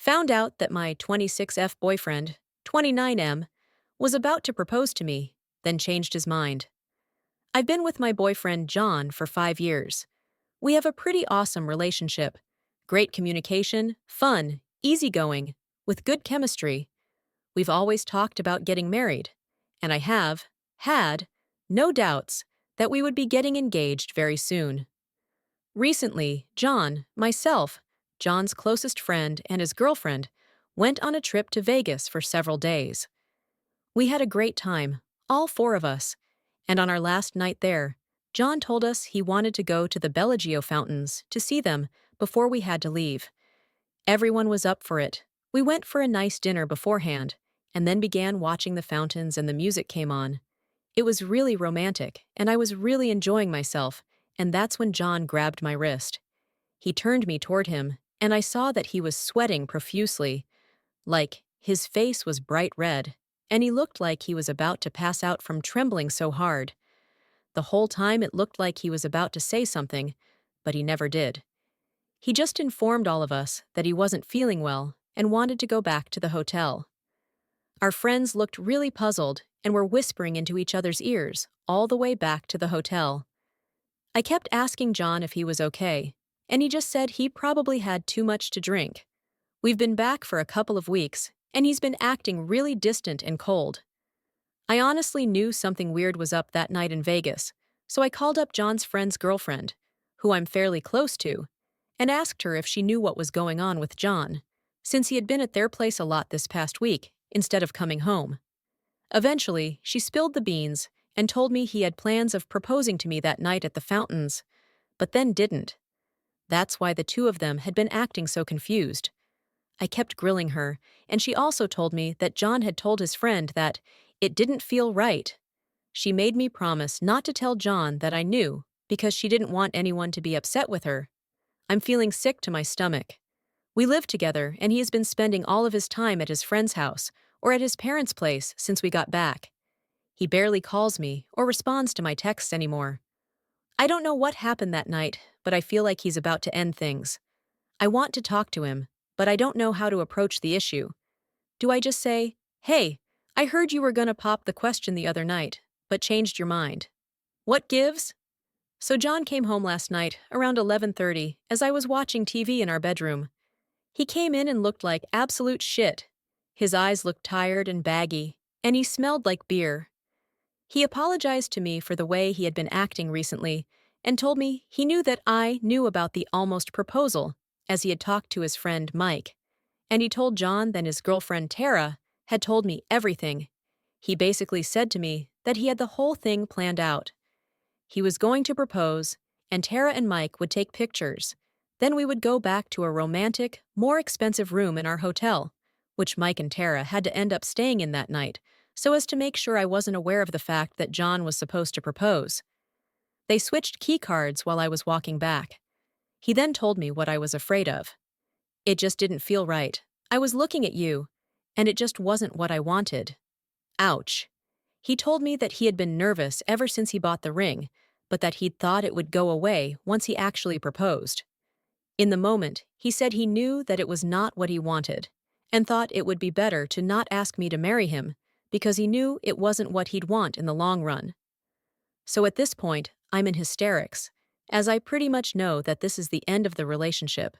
Found out that my 26F boyfriend, 29M, was about to propose to me, then changed his mind. I've been with my boyfriend John for 5 years. We have a pretty awesome relationship. Great communication, fun, easygoing, with good chemistry. We've always talked about getting married, and I have, had, no doubts that we would be getting engaged very soon. Recently, John, myself, John's closest friend, and his girlfriend went on a trip to Vegas for several days. We had a great time, all four of us, and on our last night there, John told us he wanted to go to the Bellagio fountains to see them before we had to leave. Everyone was up for it. We went for a nice dinner beforehand, and then began watching the fountains and the music came on. It was really romantic, and I was really enjoying myself, and that's when John grabbed my wrist. He turned me toward him, and I saw that he was sweating profusely. His face was bright red, and he looked like he was about to pass out from trembling so hard. The whole time it looked like he was about to say something, but he never did. He just informed all of us that he wasn't feeling well and wanted to go back to the hotel. Our friends looked really puzzled and were whispering into each other's ears all the way back to the hotel. I kept asking John if he was okay, and he just said he probably had too much to drink. We've been back for a couple of weeks, and he's been acting really distant and cold. I honestly knew something weird was up that night in Vegas, so I called up John's friend's girlfriend, who I'm fairly close to, and asked her if she knew what was going on with John, since he had been at their place a lot this past week instead of coming home. Eventually, she spilled the beans and told me he had plans of proposing to me that night at the fountains, but then didn't. That's why the two of them had been acting so confused. I kept grilling her, and she also told me that John had told his friend that it didn't feel right. She made me promise not to tell John that I knew because she didn't want anyone to be upset with her. I'm feeling sick to my stomach. We live together, and he has been spending all of his time at his friend's house or at his parents' place since we got back. He barely calls me or responds to my texts anymore. I don't know what happened that night, but I feel like he's about to end things. I want to talk to him, but I don't know how to approach the issue. Do I just say, "Hey, I heard you were gonna pop the question the other night, but changed your mind. What gives?" So John came home last night around 11:30 as I was watching TV in our bedroom. He came in and looked like absolute shit. His eyes looked tired and baggy, and he smelled like beer. He apologized to me for the way he had been acting recently and told me he knew that I knew about the almost proposal, as he had talked to his friend Mike. And he told John that his girlfriend Tara had told me everything. He basically said to me that he had the whole thing planned out. He was going to propose, and Tara and Mike would take pictures. Then we would go back to a romantic, more expensive room in our hotel, which Mike and Tara had to end up staying in that night, so as to make sure I wasn't aware of the fact that John was supposed to propose. They switched key cards while I was walking back. He then told me what I was afraid of. It just didn't feel right. I was looking at you, and it just wasn't what I wanted. Ouch. He told me that he had been nervous ever since he bought the ring, but that he'd thought it would go away once he actually proposed. In the moment, he said he knew that it was not what he wanted, and thought it would be better to not ask me to marry him, because he knew it wasn't what he'd want in the long run. So at this point, I'm in hysterics, as I pretty much know that this is the end of the relationship.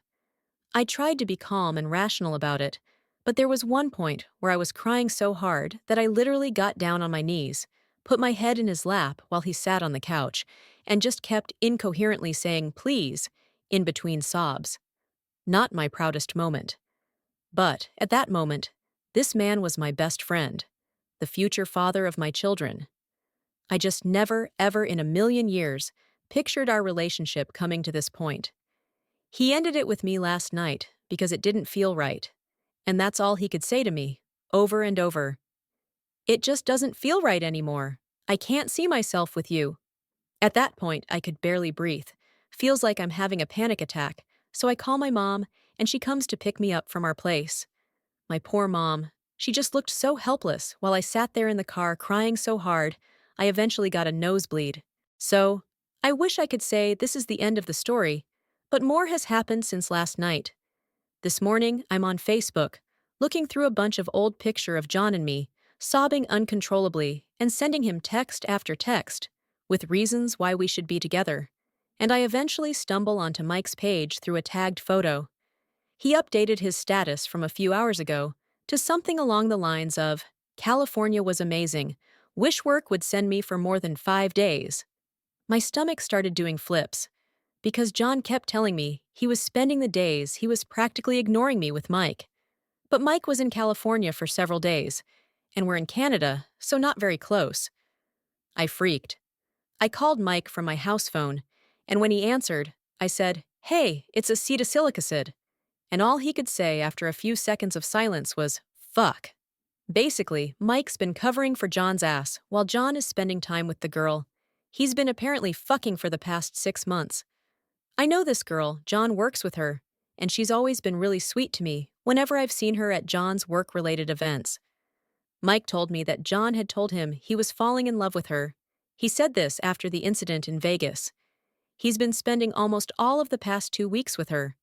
I tried to be calm and rational about it, but there was one point where I was crying so hard that I literally got down on my knees, put my head in his lap while he sat on the couch, and just kept incoherently saying "please" in between sobs. Not my proudest moment. But, at that moment, this man was my best friend, the future father of my children. I just never, ever in a million years pictured our relationship coming to this point. He ended it with me last night because it didn't feel right. And that's all he could say to me, over and over. It just doesn't feel right anymore. I can't see myself with you. At that point, I could barely breathe. Feels like I'm having a panic attack, so I call my mom, and she comes to pick me up from our place. My poor mom. She just looked so helpless while I sat there in the car crying so hard, I eventually got a nosebleed. So, I wish I could say this is the end of the story, but more has happened since last night. This morning, I'm on Facebook, looking through a bunch of old picture of John and me, sobbing uncontrollably and sending him text after text, with reasons why we should be together. And I eventually stumble onto Mike's page through a tagged photo. He updated his status from a few hours ago to something along the lines of, "California was amazing. Wish work would send me for more than 5 days." My stomach started doing flips, because John kept telling me he was spending the days he was practically ignoring me with Mike. But Mike was in California for several days, and we're in Canada, so not very close. I freaked. I called Mike from my house phone, and when he answered, I said, "Hey, it's acetylsilic acid." And all he could say after a few seconds of silence was, "Fuck." Basically, Mike's been covering for John's ass while John is spending time with the girl. He's been apparently fucking for the past 6 months. I know this girl, John works with her, and she's always been really sweet to me whenever I've seen her at John's work-related events. Mike told me that John had told him he was falling in love with her. He said this after the incident in Vegas. He's been spending almost all of the past 2 weeks with her.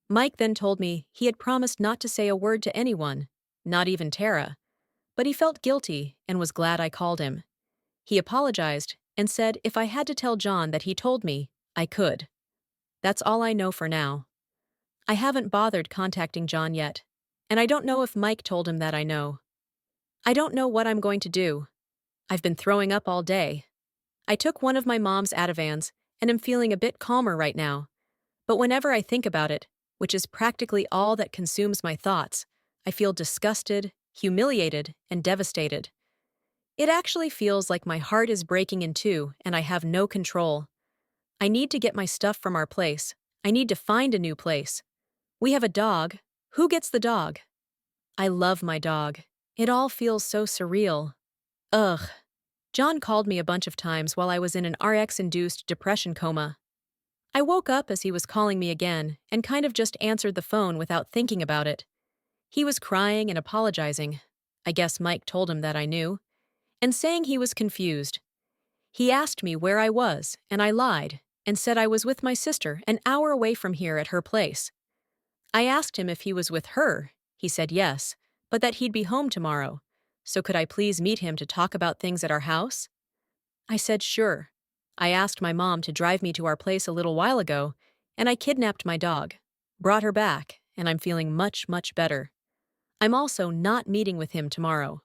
Mike then told me he had promised not to say a word to anyone, not even Tara, but he felt guilty and was glad I called him. He apologized and said if I had to tell John that he told me, I could. That's all I know for now. I haven't bothered contacting John yet, and I don't know if Mike told him that I know. I don't know what I'm going to do. I've been throwing up all day. I took one of my mom's Ativans and am feeling a bit calmer right now, but whenever I think about it, which is practically all that consumes my thoughts, I feel disgusted, humiliated, and devastated. It actually feels like my heart is breaking in two and I have no control. I need to get my stuff from our place. I need to find a new place. We have a dog. Who gets the dog? I love my dog. It all feels so surreal. Ugh. John called me a bunch of times while I was in an RX-induced depression coma. I woke up as he was calling me again and kind of just answered the phone without thinking about it. He was crying and apologizing. I guess Mike told him that I knew, and saying he was confused. He asked me where I was, and I lied and said I was with my sister an hour away from here at her place. I asked him if he was with her. He said yes, but that he'd be home tomorrow. So could I please meet him to talk about things at our house? I said sure. I asked my mom to drive me to our place a little while ago, and I kidnapped my dog, brought her back, and I'm feeling much, much better. I'm also not meeting with him tomorrow.